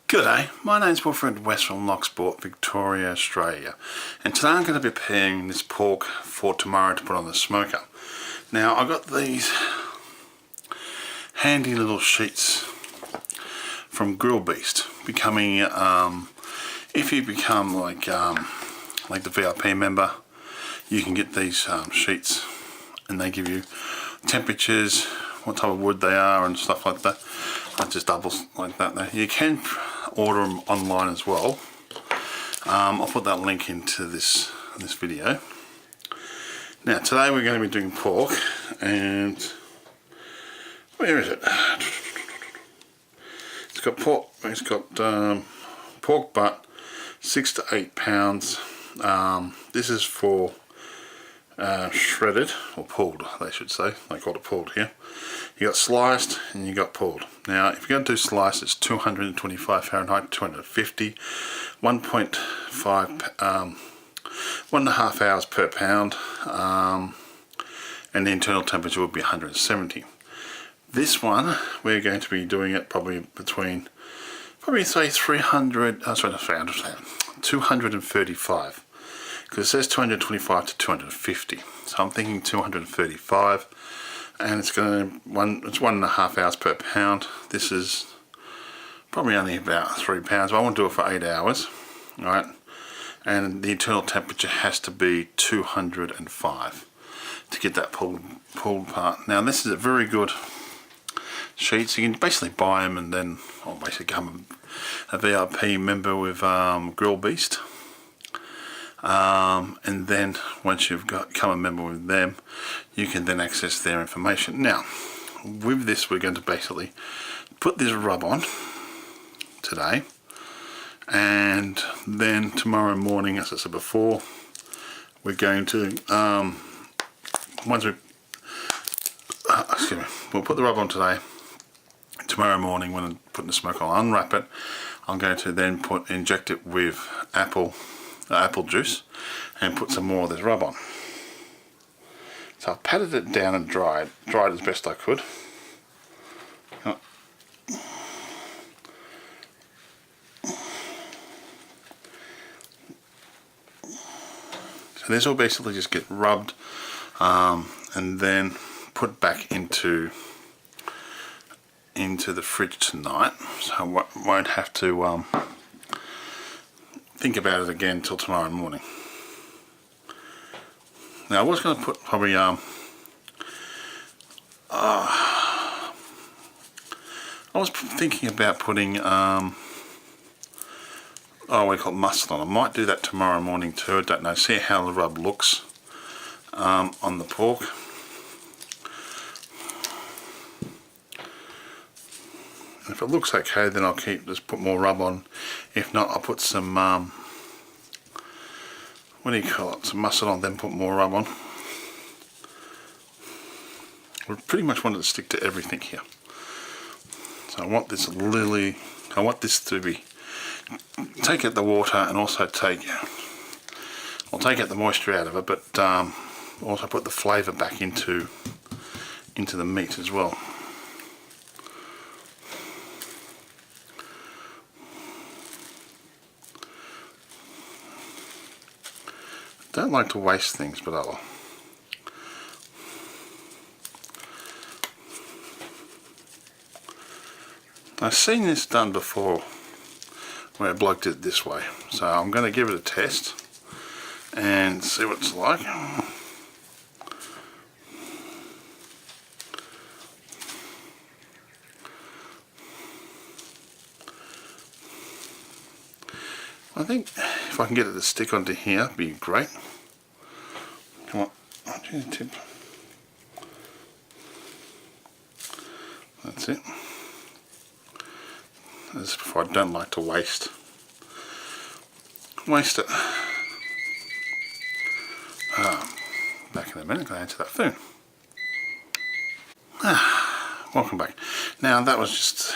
G'day, my name's Wilfred West from Locksport, Victoria, Australia, and today I'm going to be preparing this pork for tomorrow to put on the smoker. Now I got these handy little sheets from Grillbeast. Becoming, if you become like the VIP member, you can get these sheets, and they give you temperatures, what type of wood they are, and stuff like that. Just doubles like that there. You can order them online as well. I'll put that link into this video. Now today we're going to be doing pork, and where is it? It's got pork. It's got pork butt, 6 to 8 pounds. This is for shredded or pulled, they should say. They call it pulled here. You got sliced and you got pulled. Now if you're going to do sliced, it's 225 Fahrenheit, 250, 1.5 hours per pound, and the internal temperature will be 170. This one we're going to be doing it probably between, say 235, because it says 225 to 250, so I'm thinking 235. And it's going to it's 1.5 hours per pound. This is probably only about 3 pounds, but I want to do it for 8 hours, right? And the internal temperature has to be 205 to get that pulled part. Now this is a very good sheet, so you can basically buy them and then, or basically become a VIP member with Grillbeast. And then once you've become a member with them, you can then access their information. Now with this, we're going to basically put this rub on today, and then tomorrow morning, as I said before, we're going to once we we'll put the rub on today. Tomorrow morning when I'm putting the smoke on, unwrap it. I'm going to then inject it with apple juice and put some more of this rub on. So I've patted it down and dried as best I could. So this will basically just get rubbed and then put back into the fridge tonight, so I won't have to think about it again till tomorrow morning. Now I was going to put probably I was thinking about putting we call it mustard on. I might do that tomorrow morning too. I don't know. See how the rub looks on the pork. If it looks okay, then I'll just put more rub on. If not, I'll put some some mustard on, then put more rub on. We pretty much wanted to stick to everything here. So I want this to be, take out the water and also I'll take out the moisture out of it, but also put the flavour back into the meat as well. Don't like to waste things, but I will. I've seen this done before where a bloke did it this way, so I'm going to give it a test and see what it's like. I think if I can get it to stick onto here, it'd be great. Come on, I'll do the tip. That's it. As before, I don't like to waste it. Back in a minute, going to answer that phone. Welcome back. Now that was just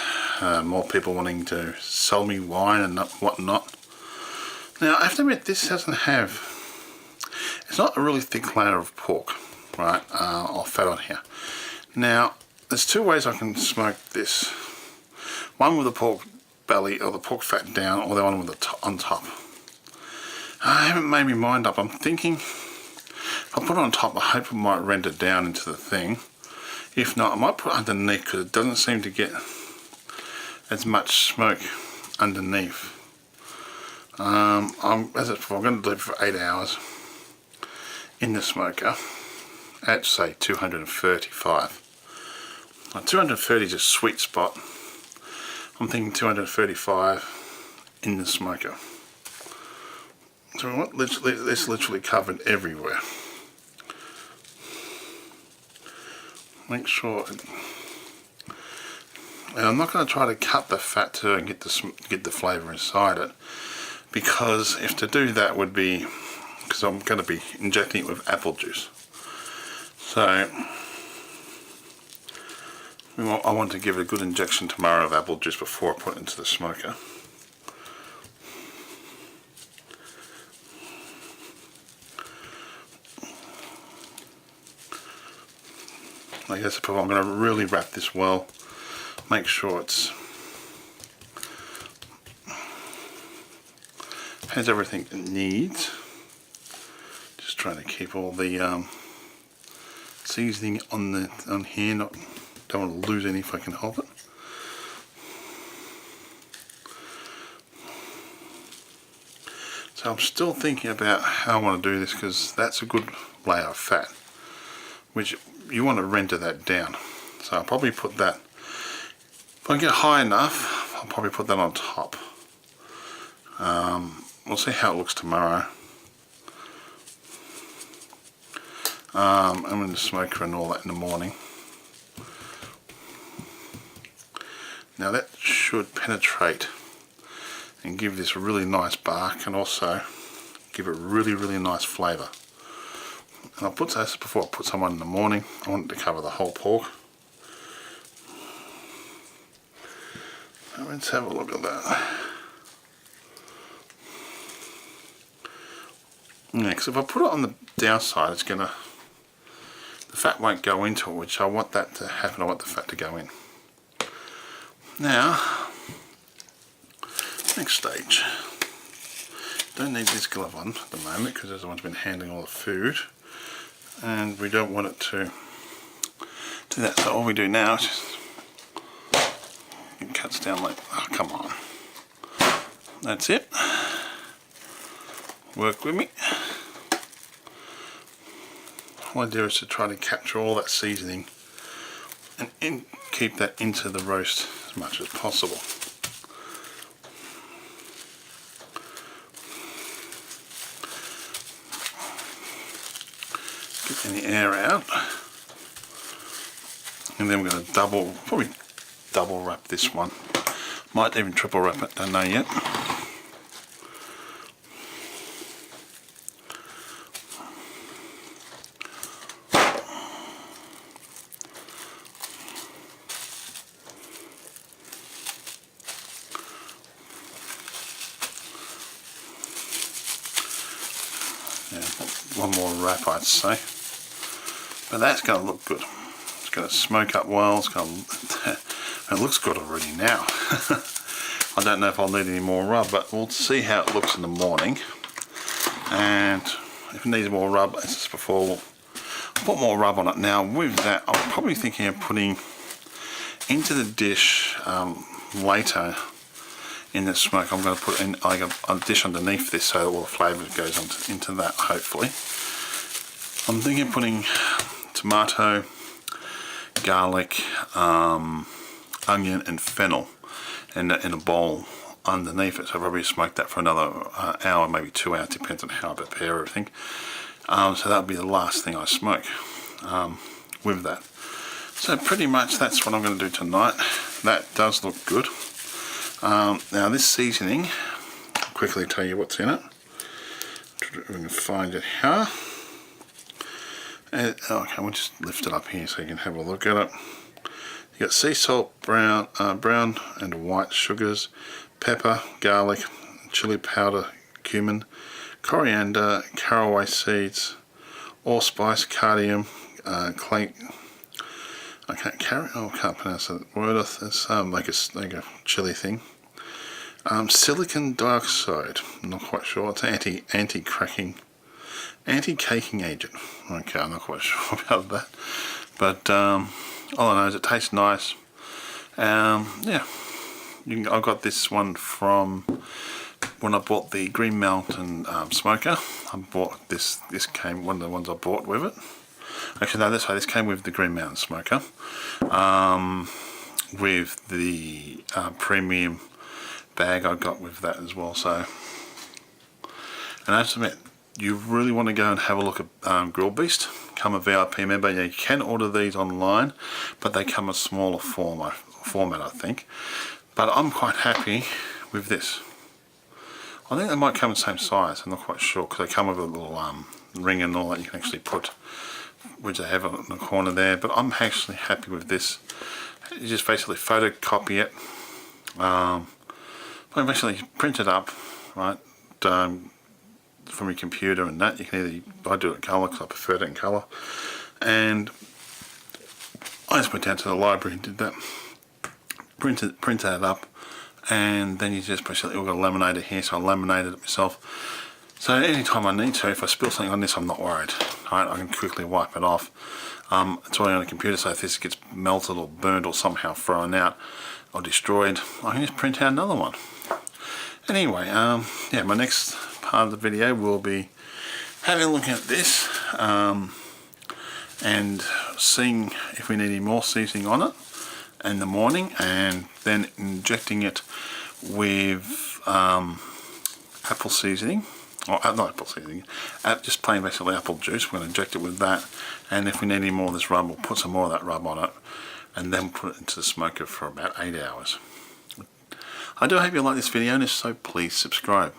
more people wanting to sell me wine and whatnot. Now I have to admit, this doesn't have, it's not a really thick layer of pork, right, or fat on here. Now there's two ways I can smoke this. One with the pork belly or the pork fat down, or the one with the on top. I haven't made my mind up. I'm thinking if I put it on top, I hope it might render down into the thing. If not, I might put it underneath, because it doesn't seem to get as much smoke underneath. As it's I'm going to do it for 8 hours in the smoker at say 235. Now, 230 is a sweet spot. I'm thinking 235 in the smoker. So we want this literally covered everywhere. Make sure. And I'm not going to try to cut the fat to get the flavour inside it, because if to do that would be, because I'm going to be injecting it with apple juice. So I want to give it a good injection tomorrow of apple juice before I put it into the smoker. I guess I'm going to really wrap this well, make sure has everything it needs. Just trying to keep all the seasoning on here. Don't want to lose any if I can help it. So I'm still thinking about how I want to do this, because that's a good layer of fat, which you want to render that down. So I'll probably put that, if I get high enough, I'll probably put that on top. We'll see how it looks tomorrow. I'm in the smoker and all that in the morning. Now that should penetrate and give this a really nice bark, and also give it really nice flavour. And I'll put this before I put some on in the morning. I want it to cover the whole pork. So let's have a look at that. Yeah, because if I put it on the downside, it's gonna, the fat won't go into it, which I want that to happen. I want the fat to go in. Now, next stage. Don't need this glove on at the moment, because everyone's been handling all the food, and we don't want it to do that. So all we do now is just, it cuts down like, oh come on. That's it. Work with me. The whole idea is to try to capture all that seasoning and keep that into the roast as much as possible. Get any air out. And then we're going to probably double wrap this one. Might even triple wrap it, don't know yet. One more wrap, I'd say, but that's going to look good. It's going to smoke up well. It's going to, it looks good already now. I don't know if I'll need any more rub, but we'll see how it looks in the morning. And if it needs more rub, as it's before, we'll put more rub on it. Now with that, I'm probably thinking of putting into the dish later. In the smoke, I'm going to put in like a dish underneath this, so all the flavour goes into that, hopefully. I'm thinking of putting tomato, garlic, onion and fennel in a bowl underneath it. So I'll probably smoke that for another hour, maybe 2 hours, depends on how I prepare everything. So that'll be the last thing I smoke with that. So pretty much that's what I'm going to do tonight. That does look good. Now this seasoning, I'll quickly tell you what's in it. We can find it here. Okay, we'll just lift it up here so you can have a look at it. You got sea salt, brown and white sugars, pepper, garlic, chili powder, cumin, coriander, caraway seeds, allspice, cardium, clay. I can't pronounce that word. It's like a chili thing. Silicon dioxide, I'm not quite sure. It's anti-caking agent. Okay, I'm not quite sure about that, but all I know is it tastes nice. Yeah, I got this one from when I bought the Green Mountain smoker. I bought this came one of the ones I bought with it. Actually no, that's why this came with the Green Mountain smoker, with the premium bag I got with that as well. So, and I have to admit, you really want to go and have a look at Grillbeast. Become a VIP member. Yeah, you can order these online, but they come in a smaller format, I think. But I'm quite happy with this. I think they might come in the same size. I'm not quite sure, because they come with a little ring and all that you can actually put, which they have in the corner there. But I'm actually happy with this. You just basically photocopy it. Basically print it up, right, from your computer, and that you can either, I do it in colour because I prefer it in colour, and I just went down to the library and did that, print that up, and then you just basically, we've got a laminator here, so I laminated it myself, so anytime I need to, if I spill something on this, I'm not worried, right, I can quickly wipe it off. It's already on a computer, so if this gets melted or burned or somehow thrown out or destroyed, I can just print out another one. Anyway, yeah, my next part of the video will be having a look at this and seeing if we need any more seasoning on it in the morning, and then injecting it with apple seasoning, or not apple seasoning, just plain basically apple juice. We're going to inject it with that, and if we need any more of this rub, we'll put some more of that rub on it, and then put it into the smoker for about 8 hours. I do hope you like this video, and if so, please subscribe.